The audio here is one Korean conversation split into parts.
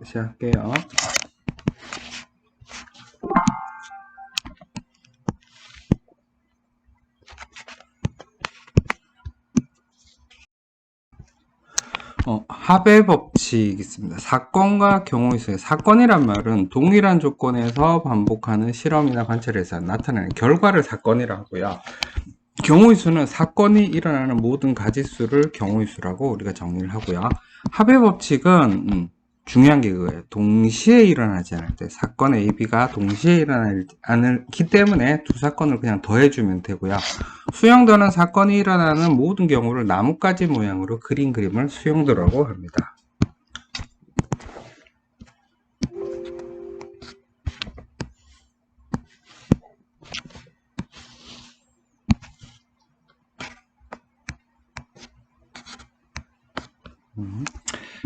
시작할게요. 합의 법칙 있습니다. 사건과 경우의 수에 사건이란 말은 동일한 조건에서 반복하는 실험이나 관찰에서 나타나는 결과를 사건이라고 하고요. 경우의 수는 사건이 일어나는 모든 가지수를 경우의 수라고 우리가 정리를 하고요. 합의 법칙은 중요한 게 그거예요. 동시에 일어나지 않을 때 사건 A, B가 동시에 일어나지 않기 때문에 두 사건을 그냥 더해주면 되고요. 수용도는 사건이 일어나는 모든 경우를 나뭇가지 모양으로 그린 그림을 수용도라고 합니다.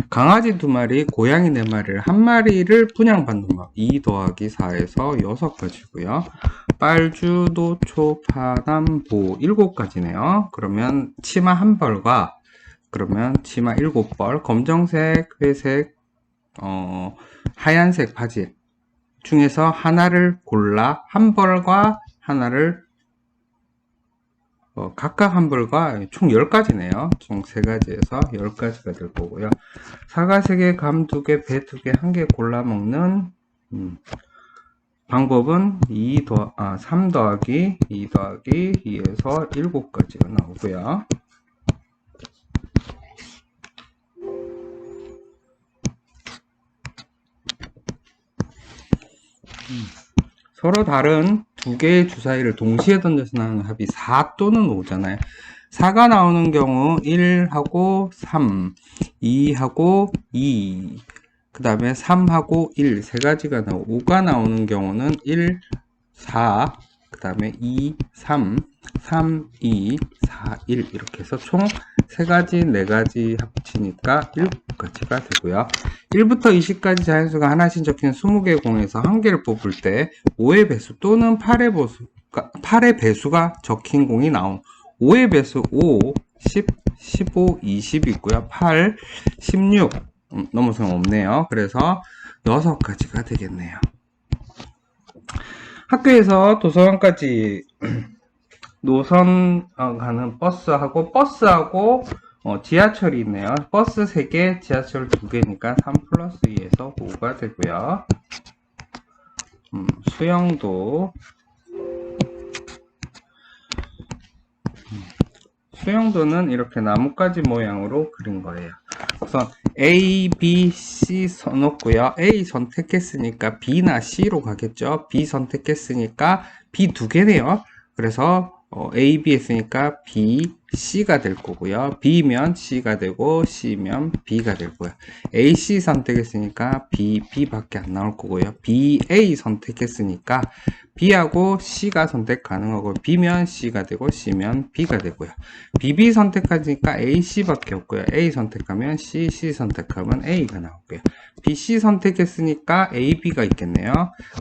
강아지 2마리, 고양이 4마리를 한 마리를 분양받는 법. 2 더하기 4에서 6가지고요. 빨주, 노초, 파남, 보 7가지네요. 그러면 치마 1벌과 그러면 치마 7벌, 검정색, 회색, 하얀색 바지 중에서 하나를 골라 한 벌과 하나를 각각 한 벌과 총 10가지네요. 총 3가지에서 10가지가 될 거고요. 사과 3개, 감 2개, 배 2개, 1개 골라 먹는 방법은 3 더하기 2 더하기 2에서 7가지가 나오고요. 서로 다른 2개의 주사위를 동시에 던져서 나오는 합이 4 또는 5잖아요. 4가 나오는 경우 1하고 3, 2하고 2, 그 다음에 3하고 1, 3가지가 나오고 5가 나오는 경우는 1, 4, 그 다음에 2, 3, 3, 2, 4, 1 이렇게 해서 총 3가지, 4가지 합치니까 7가지가 되고요. 1부터 20까지 자연수가 하나씩 적힌 20개의 공에서 1개를 뽑을 때 5의 배수 또는 8의 배수가 적힌 공이 나옴. 5의 배수 5, 10, 15, 20 있고요. 8, 16 넘어서는 없네요. 그래서 6가지가 되겠네요. 학교에서 도서관까지 노선 가는 버스하고 지하철이 있네요. 버스 3개, 지하철 2개니까 3 플러스 2에서 5가 되고요. 수영도는 이렇게 나뭇가지 모양으로 그린 거예요. 우선 A, B, C 써놓고요. A 선택했으니까 B나 C로 가겠죠. B 선택했으니까 B 2개네요. 그래서 A, B 했으니까 B, C가 될 거고요. B면 C가 되고 C면 B가 될 거고요. A, C 선택했으니까 B, B밖에 안 나올 거고요. B, A 선택했으니까 B하고 C가 선택 가능하고 B면 C가 되고 C면 B가 되고요. BB 선택하니까 A, C밖에 없고요. A 선택하면 C, C 선택하면 A가 나오고요. BC 선택했으니까 A, B가 있겠네요.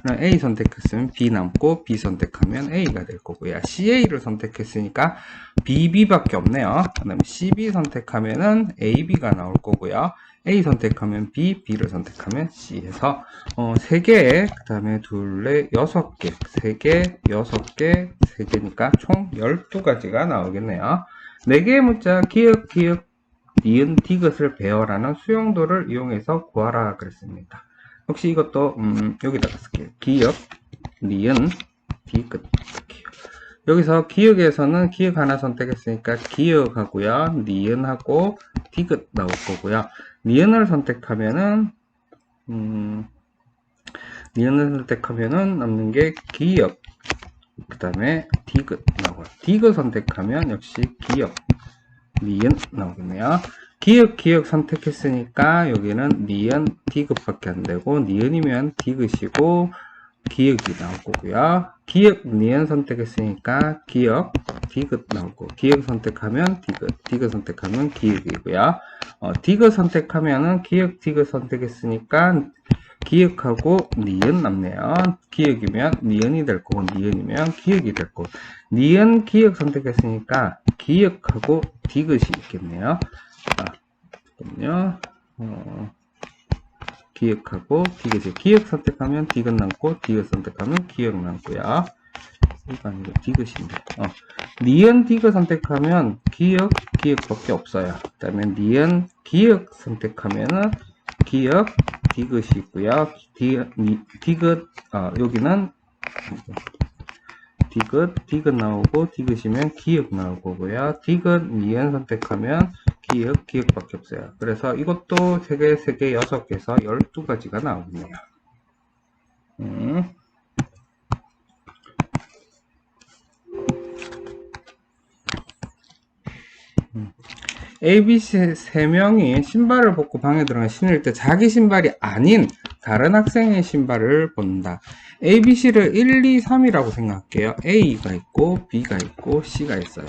그럼 A 선택했으면 B 남고 B 선택하면 A가 될 거고요. CA를 선택했으니까 BB밖에 없네요. 그 다음에 CB 선택하면은 AB가 나올 거고요. A 선택하면 B, B를 선택하면 C 해서 3개, 그 다음에 둘, 넷, 6개, 3개, 6개, 3개니까 총 12가지가 나오겠네요. 4개의 문자 기역, 니은, 디귿을 배열하는 수용도를 이용해서 구하라 그랬습니다. 혹시 이것도 여기다가 쓸게요. 기역, 니은, 디귿. 여기서 기역에서는 기역 하나 선택했으니까 기역하고요. 니은하고 디귿 나올 거고요. 니은을 선택하면은 남는 게 기역, 그 다음에 디귿 나오고요. 디귿 선택하면 역시 기역, 니은 나오겠네요. 기역 선택했으니까 여기는 니은, 디귿밖에 안 되고 니은이면 디귿이고 기역이 나올 거고요. 기역, 니은 선택했으니까 기역, 디귿 나오고 기역 선택하면 디귿 선택하면 기역이고요. 디귿 선택하면은 기역, 디귿 선택했으니까 기역하고 니은 남네요. 기역이면 니은이 될 거고 니은이면 기역이 될 거고 니은, 기역 선택했으니까 기역하고 디귿이 있겠네요. 잠깐만요. 기역하고 디귿이 기역 선택하면 디귿 남고 디귿 선택하면 기역 남고요. 이거 아니고 디귿인데 니은 디귿 선택하면 기역밖에 없어요. 그 다음에 니은 기역 선택하면은 기역 디귿이 있고요. 디귿 여기는 디귿 나오고 디귿이면 기역 나올 거고요. 디귿 니은 선택하면 기역밖에 없어요. 그래서 이것도 3개, 6개 해서 12가지가 나오겠네요. ABC 3명이 신발을 벗고 방에 들어가 신을 때 자기 신발이 아닌 다른 학생의 신발을 본다. ABC를 1, 2, 3이라고 생각할게요. A가 있고 B가 있고 C가 있어요.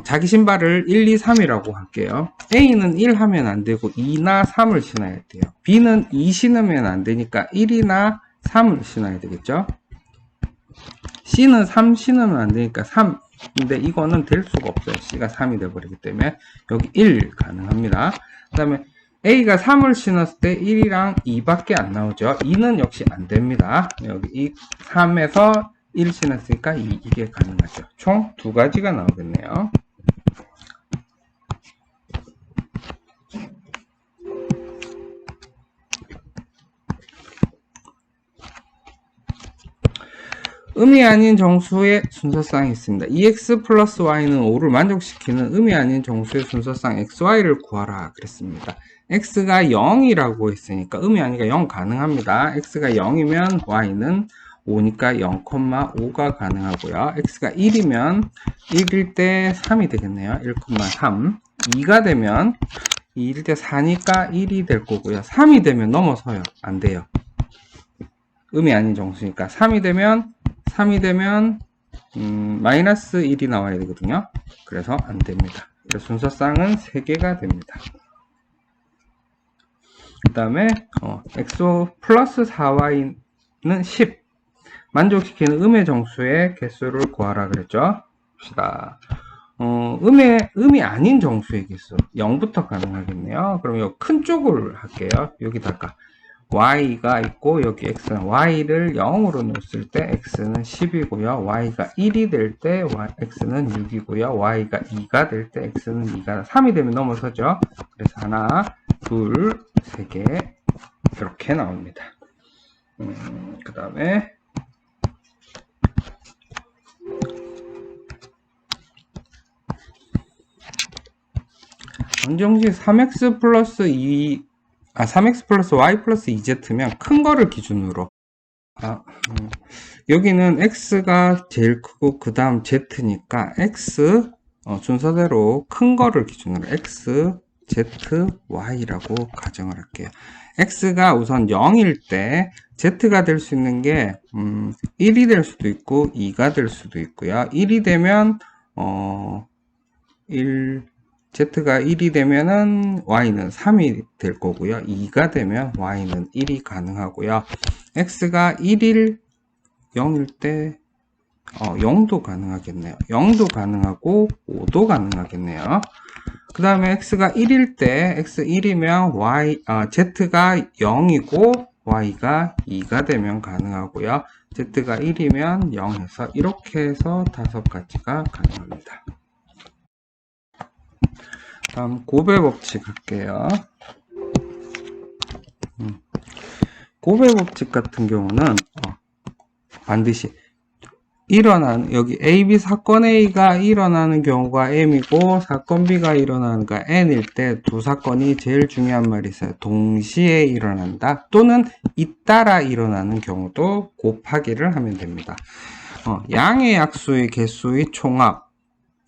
자기 신발을 1, 2, 3이라고 할게요. A는 1 하면 안 되고 2나 3을 신어야 돼요. B는 2 신으면 안 되니까 1이나 3을 신어야 되겠죠. C는 3 신으면 안 되니까 3. 근데 이거는 될 수가 없어요. C가 3이 돼버리기 때문에 여기 1 가능합니다. 그 다음에 A가 3을 신었을 때 1이랑 2밖에 안 나오죠. 2는 역시 안 됩니다. 여기 이 3에서 1 신었으니까 이게 가능하죠. 총 2가지가 나오겠네요. 음이 아닌 정수의 순서쌍이 있습니다. EX 플러스 Y는 5를 만족시키는 음이 아닌 정수의 순서쌍 XY를 구하라 그랬습니다. X가 0이라고 했으니까 음이 아니니까 0 가능합니다. X가 0이면 Y는 5니까 0,5가 가능하고요. X가 1이면 1일 때 3이 되겠네요. 1,3. 2가 되면 2일 때 4니까 1이 될 거고요. 3이 되면 넘어서요. 안 돼요. 음이 아닌 정수니까 3이 되면 마이너스 1이 나와야 되거든요. 그래서 안 됩니다. 그래서 순서쌍은 3개가 됩니다. 그 다음에 XO 플러스 4Y는 10. 만족시키는 음의 정수의 개수를 구하라 그랬죠. 봅시다. 음이 아닌 정수의 개수 0부터 가능하겠네요. 그럼 이 큰 쪽을 할게요. 여기다가 y가 있고 여기 x는 y를 0으로 놓았을 때 x는 10이고요. y가 1이 될 때 x는 6이고요. y가 2가 될 때 x는 2가 3이 되면 넘어서죠. 그래서 하나, 둘, 3개 이렇게 나옵니다. 그 다음에 방정식 3x 플러스 3x 플러스 y 플러스 2z면 큰 거를 기준으로 여기는 x가 제일 크고 그 다음 z니까 x 순서대로 큰 거를 기준으로 x, z, y라고 가정을 할게요. x가 우선 0일 때 z가 될 수 있는 게 1이 될 수도 있고 2가 될 수도 있고요. 1이 되면 z가 1이 되면은 y는 3이 될 거고요. 2가 되면 y는 1이 가능하고요. x가 1일 0일 때 0도 가능하겠네요. 0도 가능하고 5도 가능하겠네요. 그 다음에 x가 1일 때 x 1이면 z가 0이고 y가 2가 되면 가능하고요. z가 1이면 0에서 이렇게 해서 5가지가 가능합니다. 다음 곱의 법칙 할게요. 곱의 법칙 같은 경우는 반드시 여기 AB 사건 A가 일어나는 경우가 M이고 사건 B가 일어나는 거 N일 때 두 사건이 제일 중요한 말이 있어요. 동시에 일어난다 또는 잇따라 일어나는 경우도 곱하기를 하면 됩니다. 양의 약수의 개수의 총합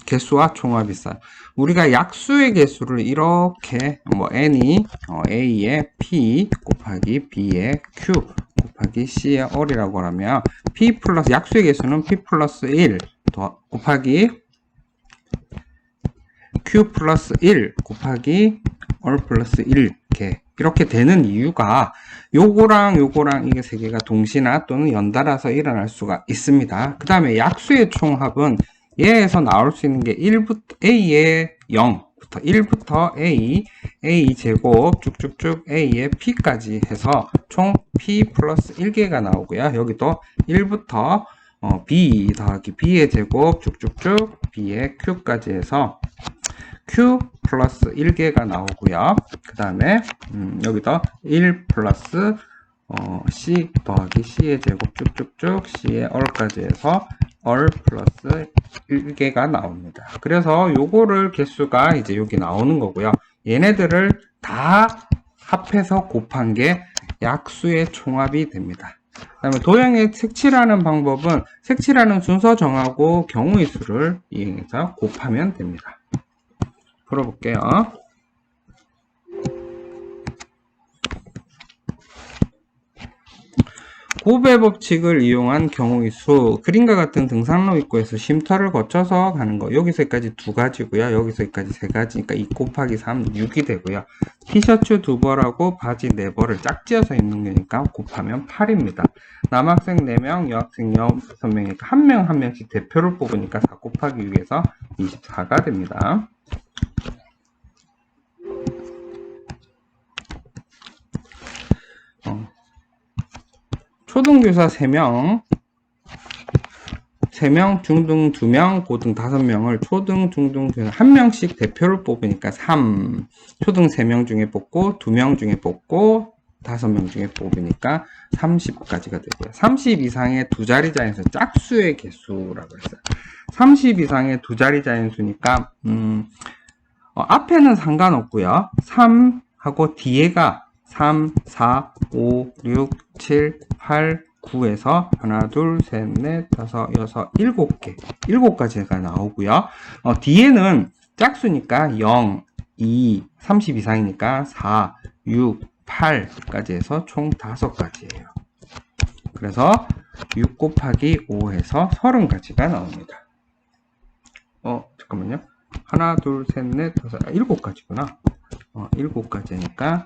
개수와 총합이 있어요. 우리가 약수의 개수를 이렇게 n이 a의 p 곱하기 b의 q 곱하기 c의 얼이라고 하면 p 플러스 약수의 개수는 p 플러스 1 곱하기 q 플러스 1 곱하기 얼 플러스 1 이렇게 되는 이유가 요거랑 이게 세 개가 동시나 또는 연달아서 일어날 수가 있습니다. 그 다음에 약수의 총합은 얘에서 나올 수 있는 게 1부터 A의 0 1부터 A 제곱 쭉쭉쭉 A의 P까지 해서 총 P 플러스 1개가 나오고요. 여기도 1부터 B 더하기 B의 제곱 쭉쭉쭉 B의 Q까지 해서 Q 플러스 1개가 나오고요. 그 다음에 여기도 1 플러스 C 더하기 C의 제곱 쭉쭉쭉 C의 얼까지 해서 얼 플러스 1개가 나옵니다. 그래서 요거를 개수가 이제 여기 나오는 거고요. 얘네들을 다 합해서 곱한 게 약수의 총합이 됩니다. 그 다음에 도형의 색칠하는 방법은 색칠하는 순서 정하고 경우의 수를 이용해서 곱하면 됩니다. 풀어볼게요. 곱의 법칙을 이용한 경우의 수, 그림과 같은 등산로 입구에서 쉼터를 거쳐서 가는 거, 여기서까지 두 가지고요. 여기서까지 세 가지니까 2 곱하기 3, 6이 되고요. 티셔츠 2벌하고 바지 4벌을 짝지어서 입는 거니까 곱하면 8입니다. 남학생 4명, 여학생 6명이니까 한 명 한 명씩 대표를 뽑으니까 4 곱하기 6에서 24가 됩니다. 초등교사 3명, 중등 2명, 고등 5명을 초등, 중등 1명씩 대표를 뽑으니까 3, 초등 3명 중에 뽑고 2명 중에 뽑고 5명 중에 뽑으니까 30까지가 되고요. 30 이상의 두 자리 자연수, 짝수의 개수라고 했어요. 30 이상의 두 자리 자연수니까 앞에는 상관없고요. 3하고 뒤에가 3, 4, 5, 6, 7, 8, 9에서 하나, 둘, 셋, 넷, 다섯, 여섯, 7개, 7가지가 나오고요. 뒤에는 짝수니까 0, 2, 30 이상이니까 4, 6, 8까지 해서 총 5가지예요. 그래서 6 곱하기 5 해서 30가지가 나옵니다. 잠깐만요. 하나, 둘, 셋, 넷, 다섯, 7가지구나. 7가지니까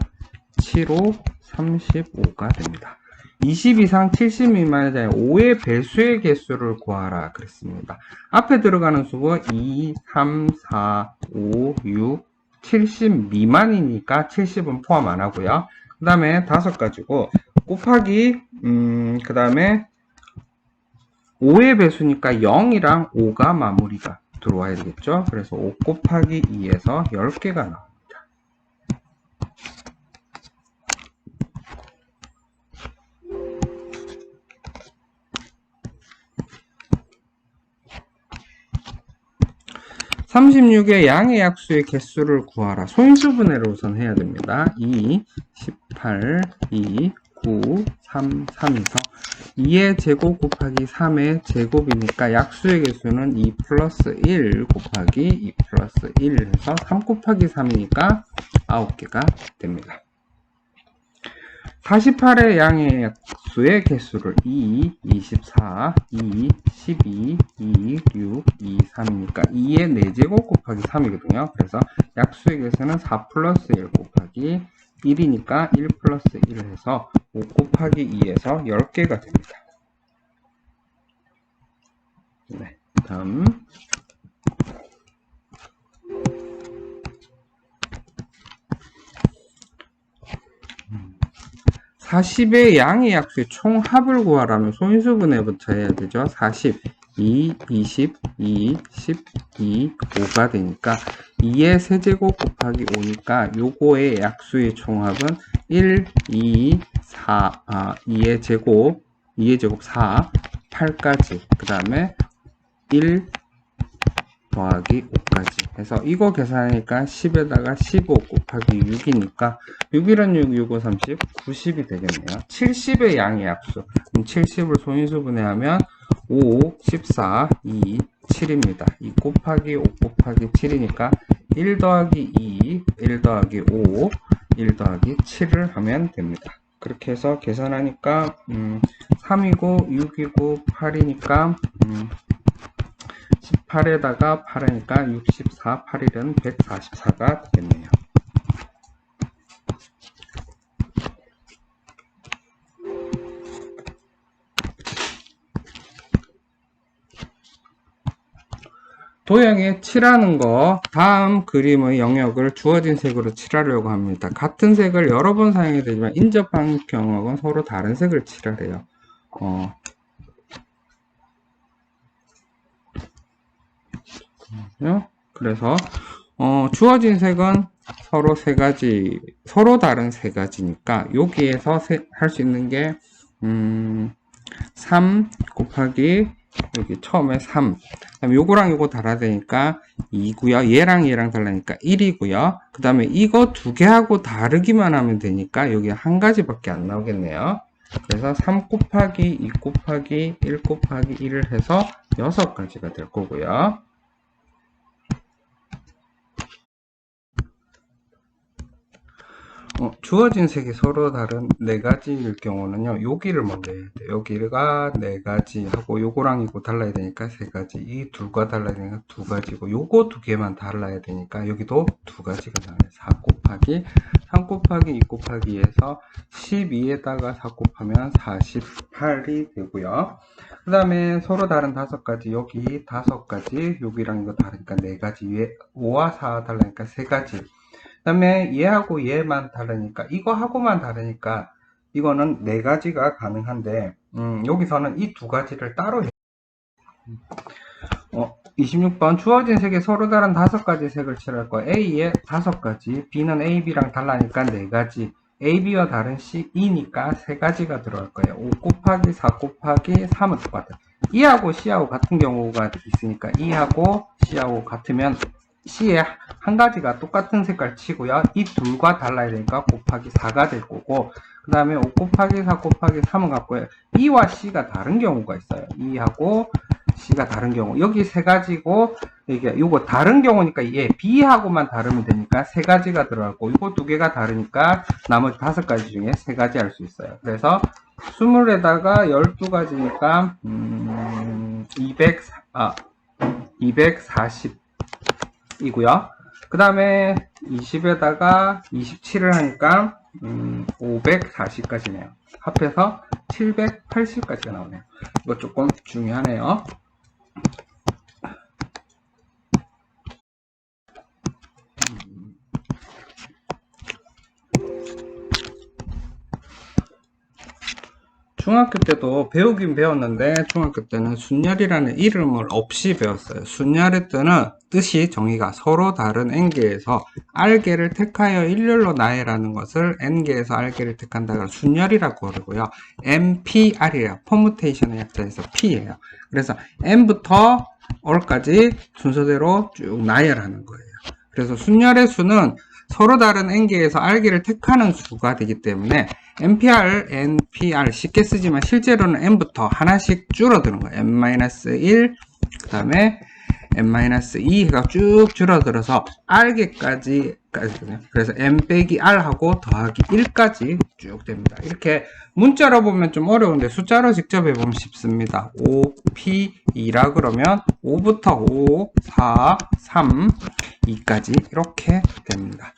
7, 5, 35가 됩니다. 20 이상 70 미만의 자의 5의 배수의 개수를 구하라 그랬습니다. 앞에 들어가는 수가 2, 3, 4, 5, 6, 70 미만이니까 70은 포함 안 하고요. 그 다음에 5가지고 곱하기 그 다음에 5의 배수니까 0이랑 5가 마무리가 들어와야 되겠죠. 그래서 5 곱하기 2에서 10개가 나옵니다. (36의) 양의 약수의 개수를 구하라. 소인수분해를 우선 해야 됩니다. 2, 18, 2, 9, 3, 3에서 2의 제곱 곱하기 3의 제곱이니까 약수의 개수는 2 플러스 1 곱하기 2 플러스 1 해서 3 곱하기 3이니까 9개가 됩니다. 48의 양의 약수의 개수를 2, 24, 2, 12, 2, 6, 2, 3이니까 2의 4제곱 곱하기 3이거든요. 그래서 약수의 개수는 4 플러스 1 곱하기 1이니까 1 플러스 1 해서 5 곱하기 2에서 10개가 됩니다. 네, 다음 40의 양의 약수의 총합을 구하라면 소인수분해부터 해야 되죠. 40, 2, 20, 2, 10, 2, 5가 되니까 2의 세제곱 곱하기 5니까 요거의 약수의 총합은 1, 2, 4, 2의 제곱 4, 8까지 그 다음에 1 더하기 5까지 해서 이거 계산하니까 10에다가 15 곱하기 6이니까 6이란 6, 6, 5, 30, 90이 되겠네요. 70의 양의 약수. 그럼 70을 소인수분해하면 5, 14, 2, 7입니다. 2 곱하기 5 곱하기 7이니까 1 더하기 2, 1 더하기 5, 1 더하기 7을 하면 됩니다. 그렇게 해서 계산하니까 3이고 6이고 8이니까 18에다가 8하니까 64, 8일은 144가 되겠네요. 도형에 칠하는 거, 다음 그림의 영역을 주어진 색으로 칠하려고 합니다. 같은 색을 여러 번 사용해야 되지만 인접한 경우는 서로 다른 색을 칠하래요. 그래서 주어진 색은 서로 세 가지, 서로 다른 세 가지니까 여기에서 할 수 있는 게 3 곱하기 여기 처음에 3, 그 다음에 요거랑 요거 달아야 되니까 2고요. 얘랑 얘랑 달라니까 1이고요. 그 다음에 이거 두 개하고 다르기만 하면 되니까 여기 한 가지밖에 안 나오겠네요. 그래서 3 곱하기 2 곱하기 1 곱하기 1을 해서 6가지가 될 거고요. 주어진 색이 서로 다른 네 가지일 경우는요, 여기를 먼저 해야 돼요. 여기가 네 가지 하고, 요거랑 이거 달라야 되니까 세 가지, 이 둘과 달라야 되니까 두 가지고, 요거 두 개만 달라야 되니까, 여기도 두 가지가 나와요. 4 곱하기, 3 곱하기 2 곱하기에서 12에다가 4 곱하면 48이 되고요. 그 다음에 서로 다른 5가지, 여기 5가지, 여기랑 이거 다르니까 4가지, 위에 5와 4 달라니까 3가지. 그 다음에 얘하고 얘만 다르니까 이거하고만 다르니까 이거는 4가지가 가능한데 여기서는 이 2가지를 따로 해요. 26번 주어진 색이 서로 다른 5가지 색을 칠할 거예요. A에 5가지, B는 A, B랑 달라니까 4가지, A, B와 다른 C, E니까 3가지가 들어갈 거예요. 5 곱하기 4 곱하기 3은 똑같아요. E하고 C하고 같은 경우가 있으니까 E하고 C하고 같으면 C에 한 가지가 똑같은 색깔 치고요. 이 둘과 달라야 되니까 곱하기 4가 될 거고, 그 다음에 5 곱하기 4 곱하기 3은 같고요. E와 C가 다른 경우가 있어요. E하고 C가 다른 경우. 여기 세 가지고, 이게, 요거 다른 경우니까 얘 B하고만 다르면 되니까 세 가지가 들어가고, 요거 두 개가 다르니까 나머지 5가지 중에 세 가지 할 수 있어요. 그래서 20에다가 12가지니까, 240. 이고요. 그 다음에 20에다가 27을 하니까 540까지네요. 합해서 780까지가 나오네요. 이거 조금 중요하네요. 중학교 때도 배우긴 배웠는데 중학교 때는 순열이라는 이름을 없이 배웠어요. 순열의 뜻이 정의가 서로 다른 n개에서 r개를 택하여 일렬로 나열하는 것을 n개에서 r개를 택한다고 순열이라고 그러고요. MPR이에요. 퍼뮤테이션의 약자에서 P예요. 그래서 n부터 r까지 순서대로 쭉 나열하는 거예요. 그래서 순열의 수는 서로 다른 n개에서 r개를 택하는 수가 되기 때문에 NPR 쉽게 쓰지만 실제로는 n부터 하나씩 줄어드는 거예요. n-1, 그 다음에 n-2 해가 쭉 줄어들어서 r개까지 그래서 n 빼기 r 하고 더하기 1까지 쭉 됩니다. 이렇게 문자로 보면 좀 어려운데 숫자로 직접 해보면 쉽습니다. 5p2라 그러면 5부터 5, 4, 3, 2까지 이렇게 됩니다.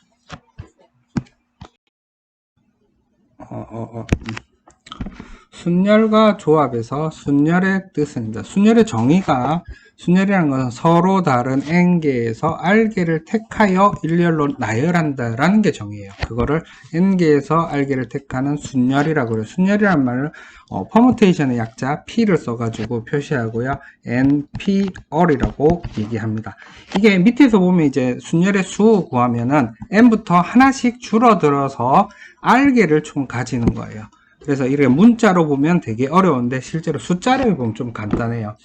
순열과 조합에서 순열의 뜻입니다. 순열의 정의가 순열이라는 것은 서로 다른 n개에서 r개를 택하여 일렬로 나열한다라는 게 정의예요. 그거를 n개에서 r개를 택하는 순열이라고 해요. 순열이란 말을 퍼뮤테이션의 약자 P를 써가지고 표시하고요. NPR이라고 얘기합니다. 이게 밑에서 보면 이제 순열의 수 구하면은 n부터 하나씩 줄어들어서 r개를 총 가지는 거예요. 그래서 이렇게 문자로 보면 되게 어려운데 실제로 숫자로 보면 좀 간단해요.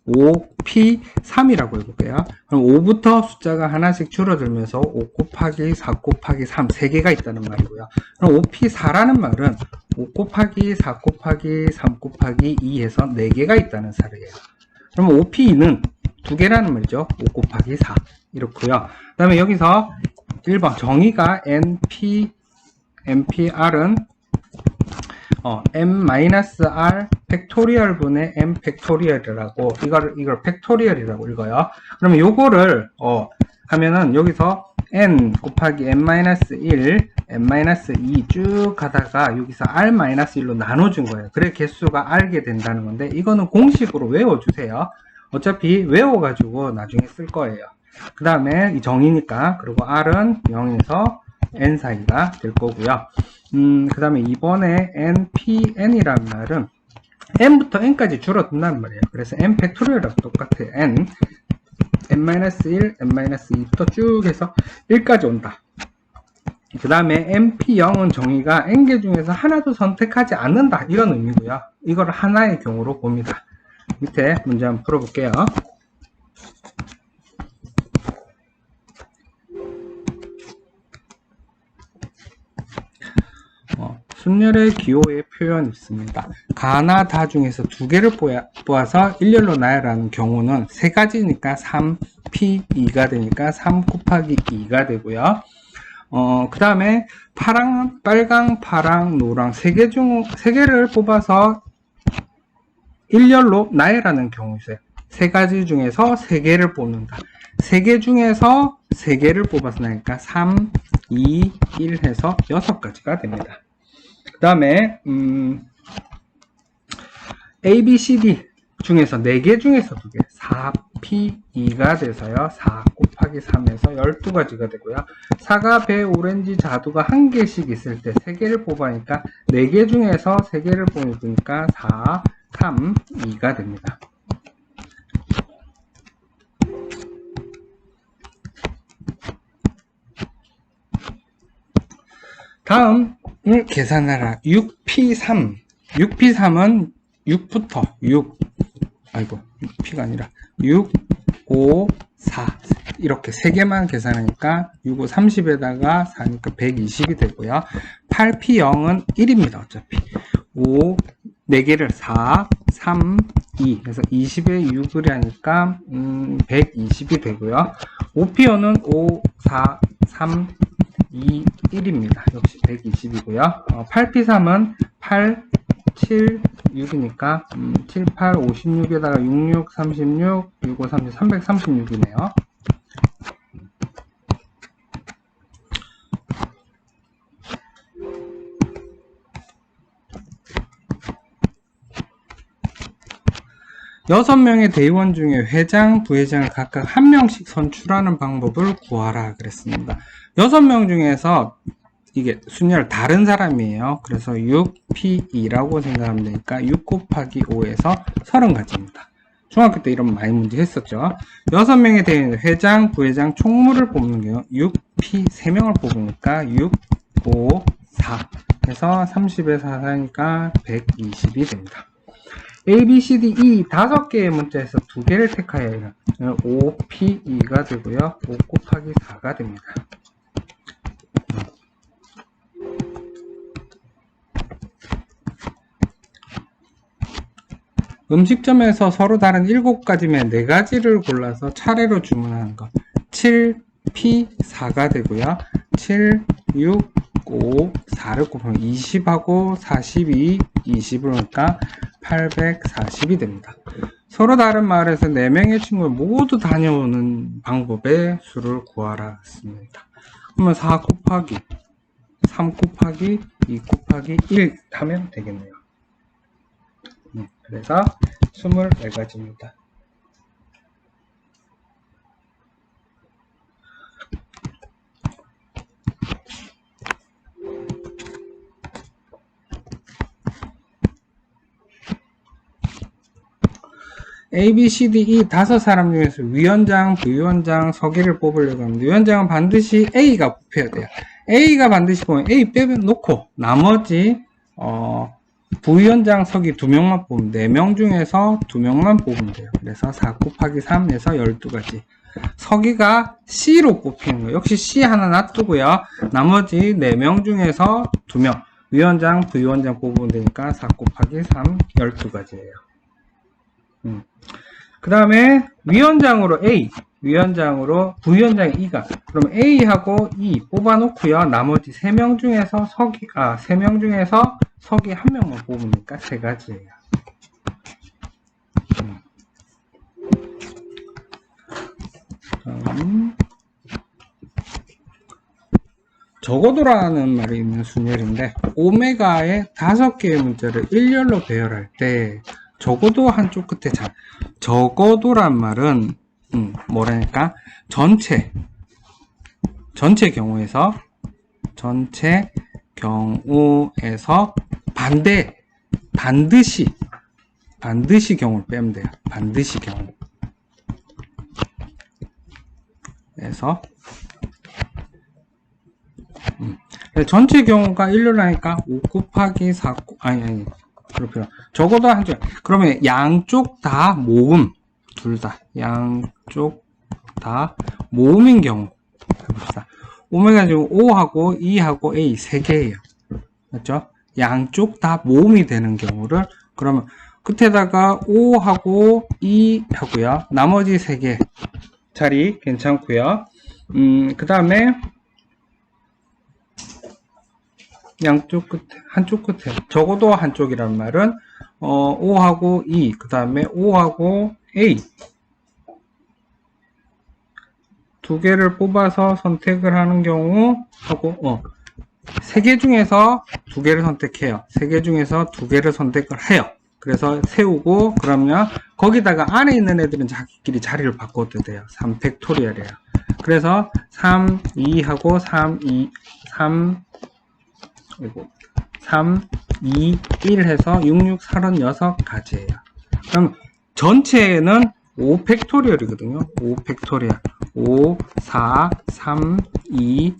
5P3이라고 해볼게요. 그럼 5부터 숫자가 하나씩 줄어들면서 5 곱하기 4 곱하기 3 3개가 있다는 말이고요. 그럼 5P4라는 말은 5 곱하기 4 곱하기 3 곱하기 2 해서 4개가 있다는 사례예요. 그럼 5P2는 2개라는 말이죠. 5 곱하기 4 이렇고요. 그 다음에 여기서 1번 정의가 NPR은 m-r 팩토리얼 분의 m 팩토리얼이라고 이걸 팩토리얼이라고 읽어요. 그러면 요거를 하면은 여기서 n 곱하기 n-1 n-2 쭉 가다가 여기서 r-1로 나눠준 거예요. 그래 개수가 r게 된다는 건데 이거는 공식으로 외워주세요. 어차피 외워가지고 나중에 쓸 거예요. 그 다음에 이 정이니까, 그리고 R은 0에서 N 사이가 될 거고요. 그 다음에 이번에 NPN이란 말은 N부터 N까지 줄어든단 말이에요. 그래서 N 팩토리얼이랑 똑같아요. N, N-1, N-2부터 쭉 해서 1까지 온다. 그 다음에 MP0은 정의가 N개 중에서 하나도 선택하지 않는다, 이런 의미고요. 이걸 하나의 경우로 봅니다. 밑에 문제 한번 풀어볼게요. 순열의 기호의 표현이 있습니다. 가나 다 중에서 두 개를 뽑아서 일렬로 나열하는 경우는 세 가지니까 3P2가 되니까 3 곱하기 2가 되고요. 그 다음에 파랑, 빨강, 파랑, 노랑 세 개를 뽑아서 일렬로 나열하는 경우 있어요. 세 가지 중에서 세 개를 뽑는다. 세 개 중에서 세 개를 뽑아서 나니까 3, 2, 1 해서 6가지가 됩니다. 그 다음에 A, B, C, D 중에서 4개 중에서 2개 4P2가 돼서요 4 곱하기 3에서 12가지가 되고요. 사과, 배, 오렌지, 자두가 1개씩 있을 때 3개를 뽑아니까 4개 중에서 3개를 뽑으니까 4, 3, 2가 됩니다. 다음을 계산하라. 6P3. 6P3은 6부터 6, 아이고, 6P가 아니라 6, 5, 4. 이렇게 3개만 계산하니까 6, 5, 30에다가 4니까 120이 되고요. 8P0은 1입니다. 어차피. 5, 4개를 4, 3, 2. 그래서 20에 6을 하니까 120이 되고요. 5P0는 5, 4, 3, 2, 1입니다. 역시 120이고요. 8P3은 8, 7, 6이니까 7, 8, 56에다가 66, 36, 65, 30, 336이네요. 여섯 명의 대의원 중에 회장, 부회장을 각각 한 명씩 선출하는 방법을 구하라 그랬습니다. 6명 중에서 이게 순열 다른 사람이에요. 그래서 6P2라고 생각하면 되니까 6 곱하기 5에서 30가지입니다. 중학교 때 이런 많이 문제 했었죠. 6명의 대의원, 회장, 부회장, 총무를 뽑는 게요. 6P 3명을 뽑으니까 6, 5, 4 해서 30에 4, 4니까 120이 됩니다. A, B, C, D, E 5개의 문자에서 2개를 택하여야 해요. 5P2가 되고요. 5 곱하기 4가 됩니다. 음식점에서 서로 다른 7가지면 4가지를 골라서 차례로 주문하는 것. 7P4가 되고요. 7, 6, 5, 4를 곱하면 20하고 42, 20을 하니까 840이 됩니다. 서로 다른 마을에서 4명의 친구를 모두 다녀오는 방법의 수를 구하라 했습니다. 그러면 4 곱하기 3 곱하기 2 곱하기 1 하면 되겠네요. 그래서 24가지입니다. A, B, C, D, E 5사람 중에서 위원장, 부위원장, 서기를 뽑으려고 합니다. 위원장은 반드시 A가 뽑혀야 돼요. A가 반드시 뽑으면 A 빼놓고 나머지 부위원장 서기 2명만 뽑으면 4명 중에서 2명만 뽑으면 돼요. 그래서 4 곱하기 3에서 12가지. 서기가 C로 뽑히는 거예요. 역시 C 하나 놔두고요. 나머지 4명 중에서 2명. 위원장, 부위원장 뽑으면 되니까 4 곱하기 3, 12가지예요. 그 다음에 위원장으로 A, 위원장으로 부위원장 E가, 그럼 A하고 E 뽑아놓고요. 나머지 3명 중에서 서기 1명만 뽑으니까 3가지예요. 적어도라는 말이 있는 순열인데, 오메가의 5개의 문자를 일렬로 배열할 때 적어도 한쪽 끝에 적어도란 말은 뭐라니까 전체 경우에서 반드시 경우를 빼면 돼요. 반드시 경우에서 전체 경우가 일요라니까 5 곱하기 4 그렇구나. 적어도 한쪽. 그러면 양쪽 다 모음, 둘 다 양쪽 다 모음인 경우 해봅시다. 오메가 지금 O하고 E하고 A 세 개예요. 맞죠? 양쪽 다 모음이 되는 경우를 그러면 끝에다가 O하고 E 하고요. 나머지 세 개 자리 괜찮고요. 그 다음에 양쪽 끝에, 한쪽 끝에, 적어도 한쪽이란 말은, O하고 E, 그 다음에 O하고 A. 두 개를 뽑아서 선택을 하는 경우, 하고, 세 개 중에서 두 개를 선택해요. 세 개 중에서 두 개를 선택을 해요. 그래서 세우고, 그러면, 거기다가 안에 있는 애들은 자기끼리 자리를 바꿔도 돼요. 3팩토리얼이에요. 그래서, 3, 2하고 3, 2, 3, 2, 1 해서 6, 6, 36가지예요. 그럼 전체는 5팩토리얼이거든요. 5팩토리얼. 5, 4, 3, 2,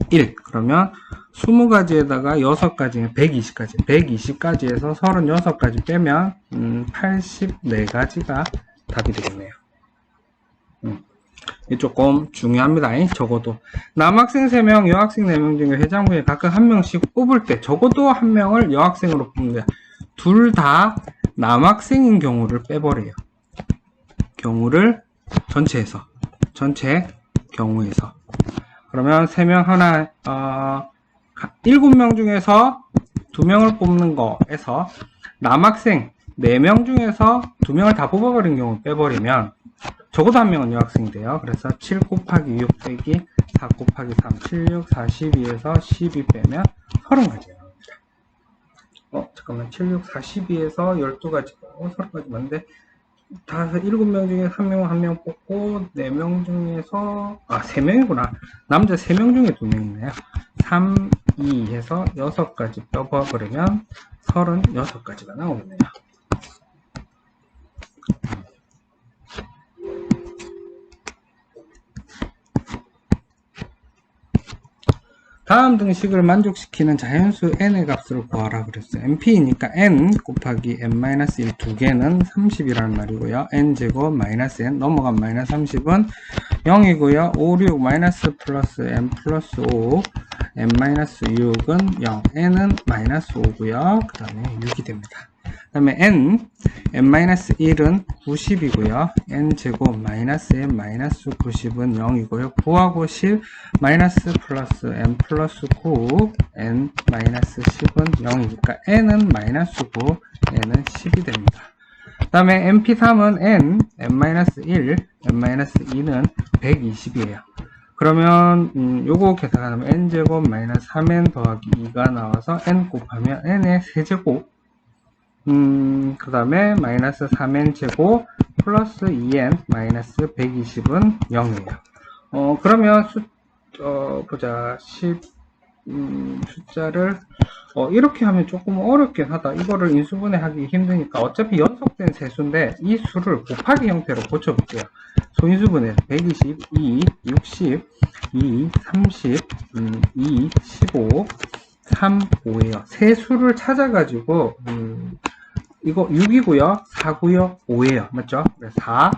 1. 그러면 20가지에다가 6가지면 120가지. 120가지에서 36가지 빼면 84가지가 답이 되겠네요. 이 조금 중요합니다. 적어도 남학생 3명, 여학생 4명 중에 회장부에 각각 한 명씩 뽑을 때 적어도 한 명을 여학생으로 뽑는데 둘 다 남학생인 경우를 빼버려요. 경우를 전체 경우에서 그러면 3명 하나 7명 중에서 2명을 뽑는 거에서 남학생 4명 중에서 2명을 다 뽑아버린 경우 빼버리면 적어도 한 명은 여학생이 돼요. 그래서 7 곱하기 6 빼기 4 곱하기 3, 7, 6, 42에서 12 빼면 30가지가 나옵니다. 잠깐만, 7, 6, 42에서 12가지, 30가지 맞는데, 7명 중에 1명, 1명 뽑고, 4명 중에서, 3명이구나. 남자 3명 중에 2명이네요. 3, 2 해서 6가지 빼버리면 36가지가 나오겠네요. 다음 등식을 만족시키는 자연수 n의 값을 구하라 그랬어요. np니까 n 곱하기 n-1 두 개는 30이라는 말이고요. n제곱 마이너스 n 넘어간 마이너스 30은 0이고요. 5, 6 마이너스 플러스 n 플러스 5 n-6은 0 n은 마이너스 5고요. 그 다음에 6이 됩니다. 그 다음에 n-1은 90이고요. n제곱 마이너스 n 마이너스 90은 0이고요. 9하고 10 마이너스 플러스 n 플러스 9 n 마이너스 10은 0이니까 n은 마이너스 9 n은 10이 됩니다. 그 다음에 np3은 n-1 n-2는 120이에요. 그러면 요거 계산하면 n제곱 마이너스 3n 더하기 2가 나와서 n 곱하면 n의 세제곱 그 다음에 마이너스 3n 제곱 플러스 2n 마이너스 120은 0이에요. 그러면 보자. 숫자를 이렇게 하면 조금 어렵긴 하다. 이거를 인수분해 하기 힘드니까 어차피 연속된 세수인데 이 수를 곱하기 형태로 고쳐볼게요. 소인수분해 120, 2, 60, 2, 30, 2, 15, 3, 5예요. 세 수를 찾아가지고 이거 6이고요. 4고요. 5예요. 맞죠? 4,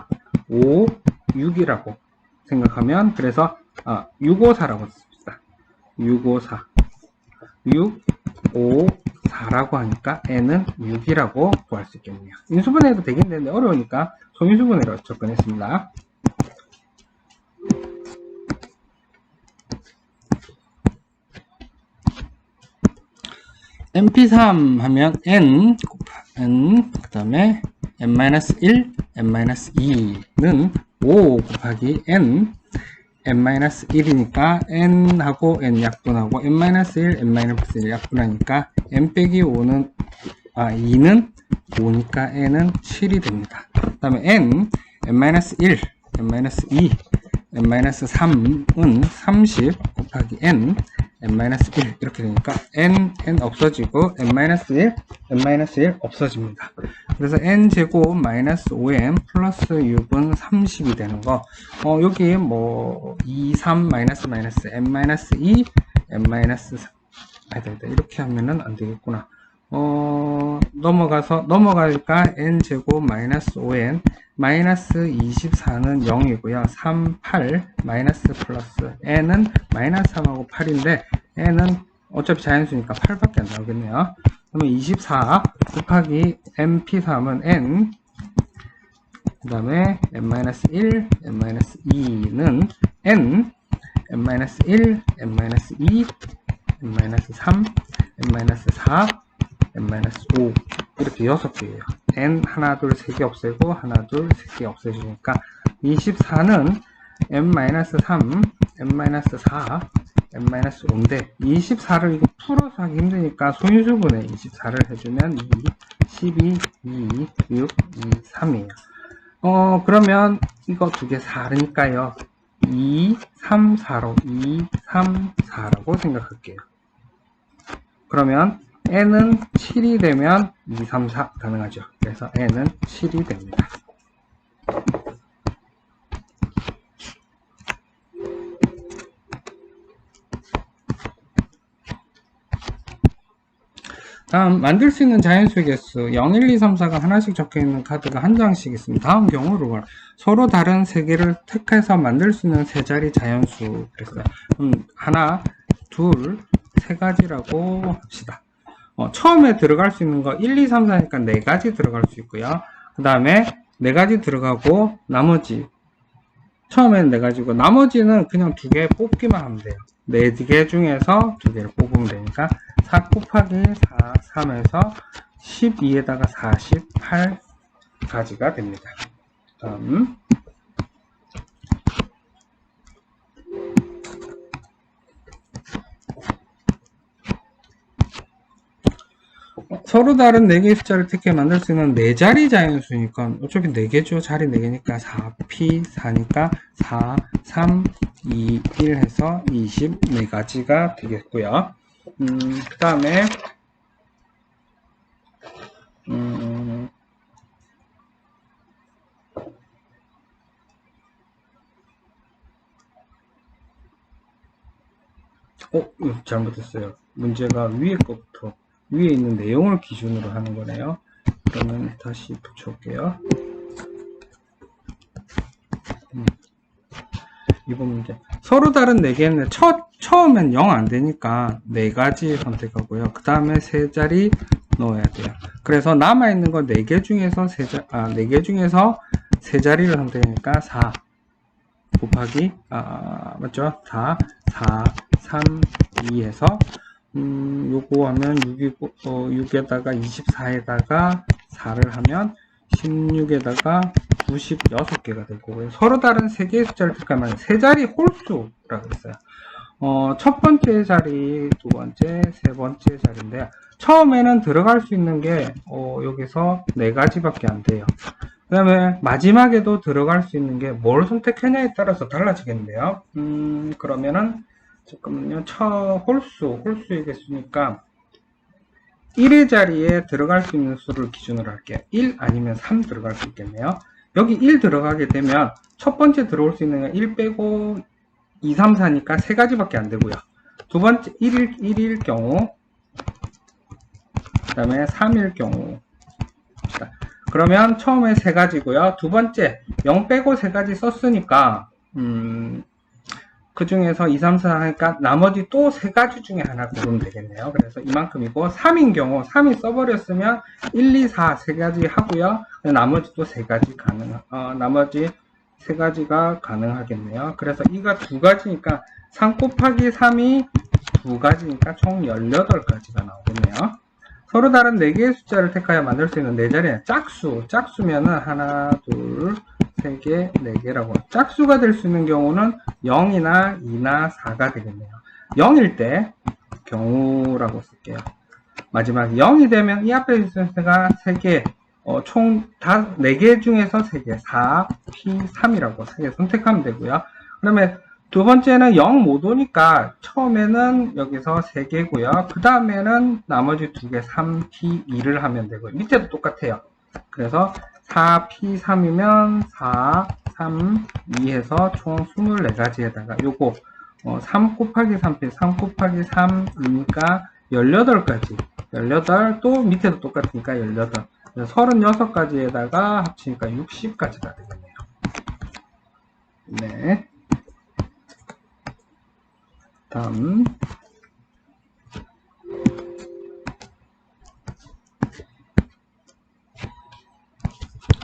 5, 6이라고 생각하면 그래서 654라고 씁시다. 654 6, 5, 4라고 하니까 n은 6이라고 구할 수 있겠네요. 인수분해도 되긴 되는데 어려우니까 소인수분해로 접근했습니다. np3 하면 n 그 다음에 n-1, n-2는 5 곱하기 n-1이니까 n하고 n 약분하고 n-1, n-1 약분하니까 n 빼기 5는 2는 5니까 n은 7이 됩니다. 그 다음에 n-1, n-2, n-3은 30 곱하기 n, n-1 이렇게 되니까 n 없어지고 n-1, n-1 없어집니다. 그래서 n제곱 마이너스 5n 플러스 6은 30이 되는 거. 여기 뭐 2, 3 마이너스 n-2, n-4 이렇게 하면은 안 되겠구나. 넘어가니까 n제곱 마이너스 5n 마이너스 24는 0이고요. 3, 8 마이너스 플러스 n은 마이너스 3하고 8인데 n은 어차피 자연수니까 8밖에 안 나오겠네요. 그러면 24 곱하기 mp3은 n, 그 다음에 n-1, n-2는 n, n-1, n-2, n-3, n-4, n-5 이렇게 6개예요. n 하나 둘 3개 없애고 하나 둘 3개 없애주니까 24는 n-3, n-4, n-5인데 24를 이거 풀어서 하기 힘드니까 소인수분해 24를 해주면 2, 12, 2, 6, 2, 3이에요. 그러면 이거 두 개 4니까요. 2, 3, 4로 2, 3, 4라고 생각할게요. 그러면 n은 7이 되면 2, 3, 4 가능하죠. 그래서 n은 7이 됩니다. 다음 만들 수 있는 자연수의 개수 0, 1, 2, 3, 4가 하나씩 적혀있는 카드가 한 장씩 있습니다. 다음 경우로 서로 다른 세 개를 택해서 만들 수 있는 세 자리 자연수 그랬어요. 하나, 둘, 세 가지라고 합시다. 처음에 들어갈 수 있는 거 1, 2, 3, 4니까 4가지 들어갈 수 있고요. 그 다음에 4가지 들어가고 나머지 처음에는 4가지고 나머지는 그냥 2개 뽑기만 하면 돼요. 4개 중에서 2개를 뽑으면 되니까 4 곱하기 4, 3에서 12에다가 48가지가 됩니다. 다음 서로 다른 4개의 숫자를 택해 만들 수 있는 4자리 자연수니까 어차피 4개죠. 자리 4개니까 4p 4니까 4, 3, 2, 1 해서 24가지가 되겠고요. 그 다음에 잘못했어요. 문제가 위에 것부터 위에 있는 내용을 기준으로 하는 거네요. 그러면 다시 붙여볼게요. 이번 문제 서로 다른 4개는 처음엔 0 안되니까 4가지 선택하고요. 그 다음에 3자리 넣어야 돼요. 그래서 남아있는 거 4개 중에서 4개 중에서 3자리를 선택하니까 4 곱하기 맞죠? 4, 4, 3, 2 해서 요거 하면 6에다가 24에다가 4를 하면 16에다가 96개가 될 거고요. 서로 다른 3개의 숫자를 택하면 3자리 홀수라고 했어요. 첫 번째 자리, 두 번째, 세 번째 자리인데요. 처음에는 들어갈 수 있는 게 여기서 4가지밖에 안 돼요. 그 다음에 마지막에도 들어갈 수 있는 게 뭘 선택하냐에 따라서 달라지겠는데요. 그러면은 잠깐만요. 홀수의 개수니까 1의 자리에 들어갈 수 있는 수를 기준으로 할게요. 1 아니면 3 들어갈 수 있겠네요. 여기 1 들어가게 되면 첫 번째 들어올 수 있는 건 1 빼고 2, 3, 4니까 3가지밖에 안 되고요. 두 번째 1일 경우, 그 다음에 3일 경우. 그러면 처음에 3가지고요. 두 번째 0 빼고 3가지 썼으니까 그 중에서 2, 3, 4 하니까 나머지 또 3가지 중에 하나 고르면 되겠네요. 그래서 이만큼이고 3인 경우 3이 써버렸으면 1, 2, 4 3가지 하고요. 나머지 또 3가지 나머지 3가지가 가능하겠네요. 그래서 이가 2가지니까 3 곱하기 3이 2가지니까 총 18가지가 나오겠네요. 서로 다른 4개의 숫자를 택하여 만들 수 있는 4자리는 짝수면은 하나, 둘, 3개, 4개라고. 짝수가 될 수 있는 경우는 0이나 2나 4가 되겠네요. 0일 때 경우라고 쓸게요. 마지막 0이 되면 이 앞에 있는 숫자가 3개, 총 4개 중에서 3개, 4, P3이라고 3개 선택하면 되고요. 그러면 두 번째는 0 못 오니까 처음에는 여기서 3개고요. 그 다음에는 나머지 2개, 3P2를 하면 되고요. 밑에도 똑같아요. 그래서 4P3이면 4, 3, 2 해서 총 24가지에다가 요거 3 곱하기 3P, 3 곱하기 3이니까 18가지. 18, 또 밑에도 똑같으니까 18. 36가지에다가 합치니까 60가지가 되겠네요. 네. 다음.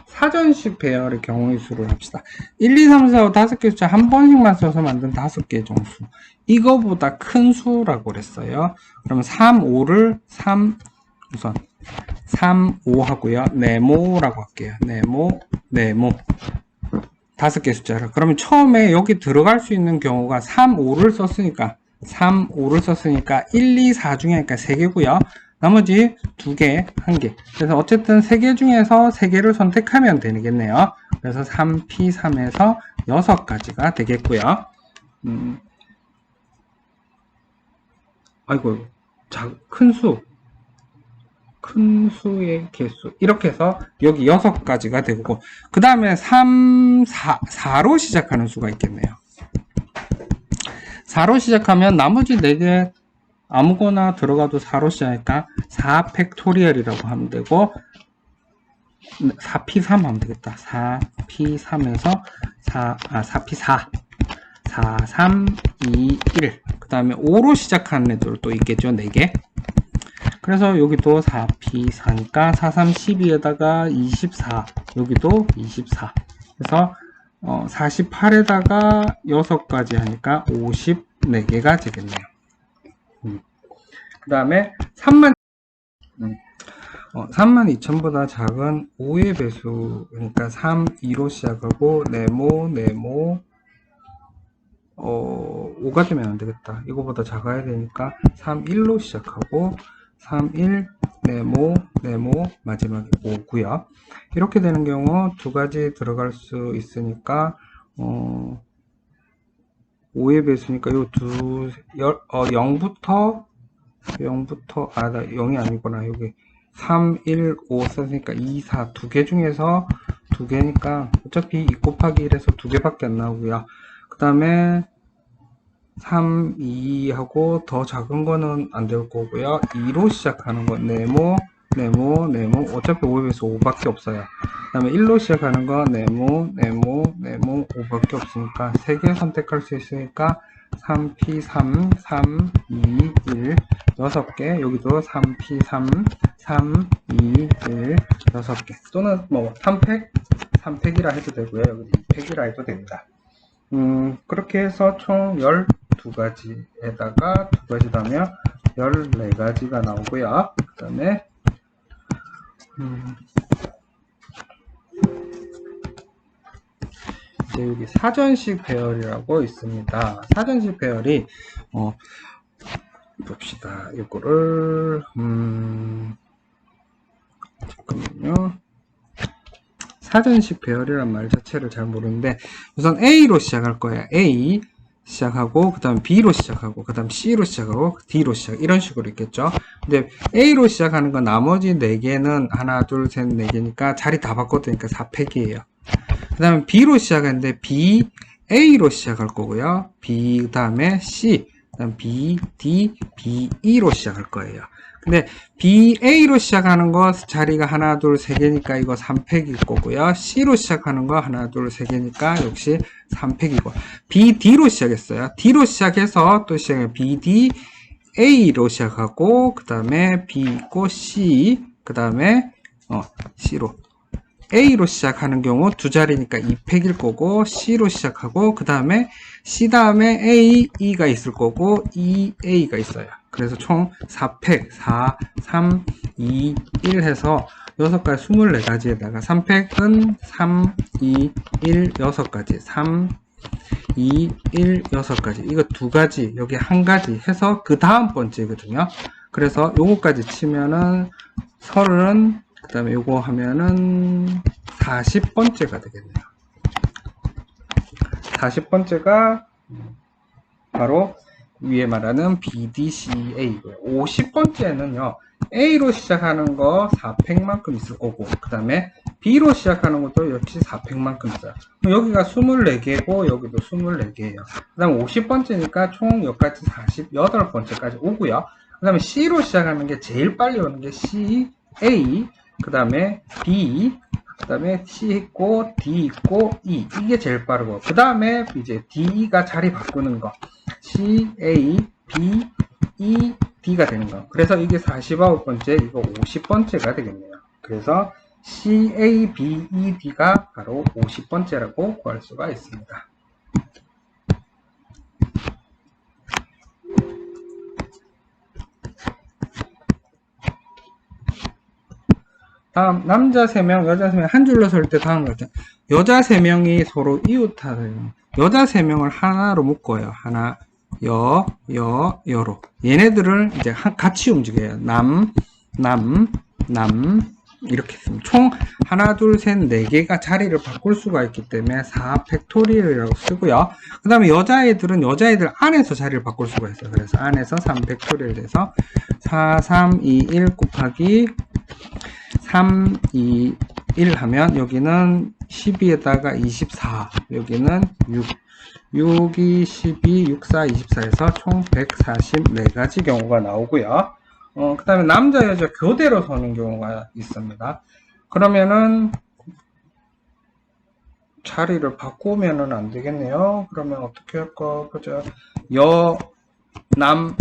사전식 배열의 경우의 수를 합시다. 1, 2, 3, 4, 5, 5개 숫자 한 번씩만 써서 만든 5개의 정수. 이거보다 큰 수라고 그랬어요. 그럼 3, 5를 우선 3, 5 하고요. 네모라고 할게요. 네모. 5개 숫자를. 그러면 처음에 여기 들어갈 수 있는 경우가 3, 5를 썼으니까 1, 2, 4 중에 그러니까 3개고요. 나머지 2개, 1개. 그래서 어쨌든 3개 중에서 3개를 선택하면 되겠네요. 그래서 3P3에서 6가지가 되겠고요. 아이고, 큰 수의 개수. 이렇게 해서 여기 6가지가 되고, 그 다음에 4로 시작하는 수가 있겠네요. 4로 시작하면 나머지 4개 아무거나 들어가도 4로 시작하니까 4 팩토리얼이라고 하면 되고 4P3 하면 되겠다. 4P3에서 4P4 4, 3, 2, 1 그 다음에 5로 시작하는 애들 또 있겠죠. 4개. 그래서 여기도 4P4니까 4, 3, 12에다가 24 여기도 24 그래서 48에다가 6가지 하니까 54개가 되겠네요. 그 다음에 32,000보다 작은 5의 배수, 그러니까 3, 2로 시작하고, 네모, 5가 되면 안 되겠다. 이거보다 작아야 되니까 3, 1로 시작하고, 3, 1, 네모, 마지막에 5고요. 이렇게 되는 경우 2가지 들어갈 수 있으니까, 5의 배수니까 요 0부터, 나 0이 아니구나. 여기 3, 1, 5 썼으니까 2, 4 2개 중에서 2개니까 어차피 2 곱하기 1에서 2개밖에 안 나오고요. 그 다음에 3, 2 하고 더 작은 거는 안 될 거고요. 2로 시작하는 거 네모 어차피 5에 비해서 5밖에 없어요. 그 다음에 1로 시작하는 거 네모 5밖에 없으니까 3개 선택할 수 있으니까 3P3 3, 2, 1 6개 여기도 3P3 3, 2, 1 6개 또는 뭐 3팩이라 해도 되고요. 여기 2팩이라 해도 됩니다. 그렇게 해서 총 12가지에다가 2가지 더하면 14가지가 나오고요. 그 다음에 이제 여기 사전식 배열이라고 있습니다. 사전식 배열이 봅시다. 이거를 잠깐만요. 사전식 배열이란 말 자체를 잘 모르는데 우선 A로 시작할 거예요. A 시작하고 그 다음 B로 시작하고 그 다음 C로 시작하고 D로 시작 이런 식으로 있겠죠. 근데 A로 시작하는 건 나머지 4개는 하나 둘 셋 4개니까 자리 다 바꿔두니까 4팩이에요. 그 다음에 B로 시작하는데 B, A로 시작할 거고요. B 그 다음에 C 그 다음 B, D, B, E로 시작할 거예요. 근데 BA로 시작하는 거 자리가 하나 둘 세 개니까 이거 3팩일 거고요. C로 시작하는 거 하나 둘 세 개니까 역시 3팩이고 BD로 시작했어요. D로 시작해서 또 시작해요. BD A로 시작하고 그 다음에 B 있고 C 그 다음에 C로 A로 시작하는 경우 두 자리니까 2팩일 거고 C로 시작하고 그 다음에 C 다음에 A, E가 있을 거고 E, A가 있어요. 그래서 총 4팩 4, 3, 2, 1 해서 6가지 24가지에다가 3팩은 3, 2, 1 6가지 3, 2, 1 6가지 이거 2가지 여기 1가지 해서 그 다음 번째거든요. 그래서 요거까지 치면은 30 그 다음에 요거 하면은 40번째가 되겠네요. 40번째가 바로 위에 말하는 BDCA고요. 50번째는요, A로 시작하는 거 4팩만큼 있을 거고, 그 다음에 B로 시작하는 것도 역시 4팩만큼 있어요. 여기가 24개고, 여기도 24개예요. 그 다음에 50번째니까 총 여기까지 48번째까지 오고요. 그 다음에 C로 시작하는 게 제일 빨리 오는 게 C, A, 그 다음에 B, 그 다음에 C 있고, D 있고, E. 이게 제일 빠르고, 그 다음에 이제 D가 자리 바꾸는 거. C, A, B, E, D가 되는 거. 그래서 이게 49번째, 이거 50번째가 되겠네요. 그래서 C, A, B, E, D가 바로 50번째라고 구할 수가 있습니다. 다음, 남자 3명, 여자 3명, 한 줄로 설 때 다음 같아요. 여자 3명이 서로 이웃하래요. 여자 3명을 하나로 묶어요. 하나, 여로. 얘네들을 이제 같이 움직여요. 남, 이렇게 했습니다. 총 하나, 둘, 셋, 4개가 자리를 바꿀 수가 있기 때문에 4팩토리얼이라고 쓰고요. 그 다음에 여자애들은 여자애들 안에서 자리를 바꿀 수가 있어요. 그래서 안에서 3팩토리얼 돼서 4, 3, 2, 1 곱하기 3, 2, 1 하면 여기는 12에다가 24, 여기는 6, 2, 12, 6, 4, 24에서 총 144가지 경우가 나오고요. 그 다음에 남자, 여자 교대로 서는 경우가 있습니다. 그러면은 자리를 바꾸면은 안 되겠네요. 그러면 어떻게 할까? 보자. 여남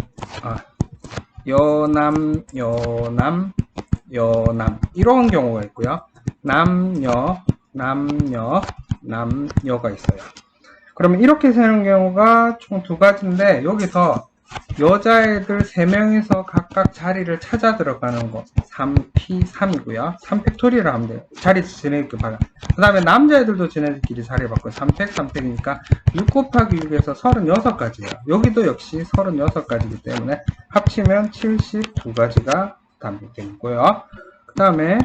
이런 경우가 있고요. 남녀가 있어요. 그러면 이렇게 세는 경우가 총 2가지인데 여기서 여자애들 3명이서 각각 자리를 찾아 들어가는 거 3P3이고요. 3팩토리를 하면 돼요. 자리 지네들끼리 바꿔. 그 다음에 남자애들도 지네들끼리 자리를 바꿔요. 3팩이니까 6 곱하기 6에서 36가지예요. 여기도 역시 36가지이기 때문에 합치면 72가지가 되고요. 그 다음에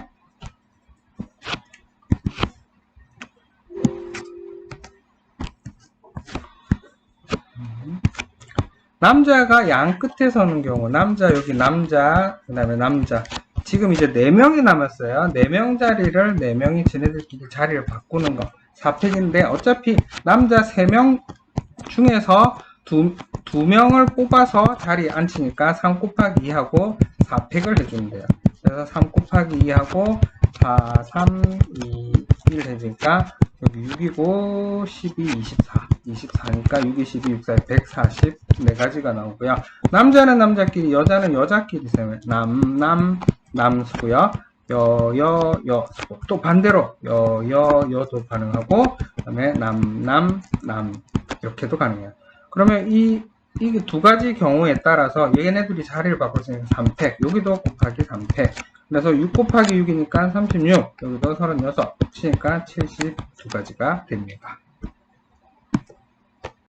남자가 양 끝에 서는 경우, 여기 남자, 그 다음에 남자. 지금 이제 4명이 남았어요. 4명 자리를 4명이 지네들끼리 자리를 바꾸는 거. 4팩인데, 어차피 남자 3명 중에서 2명을 뽑아서 자리에 앉히니까 3 곱하기 2하고 4팩을 해주면 돼요. 그래서 3 곱하기 2하고 4, 3, 2, 1 해주니까 여기 6이고 12, 24니까 6, 12, 6, 4, 144가지가 나오고요. 남자는 남자끼리, 여자는 여자끼리 세면 남수고요. 여 수고. 또 반대로 여도 가능하고, 그 다음에 남 이렇게도 가능해요. 그러면 이게 2가지 경우에 따라서 얘네들이 자리를 바꿀 수 있는 3팩, 여기도 곱하기 3팩. 그래서 6 곱하기 6이니까 36, 여기도 36, 합치니까 72가지가 됩니다.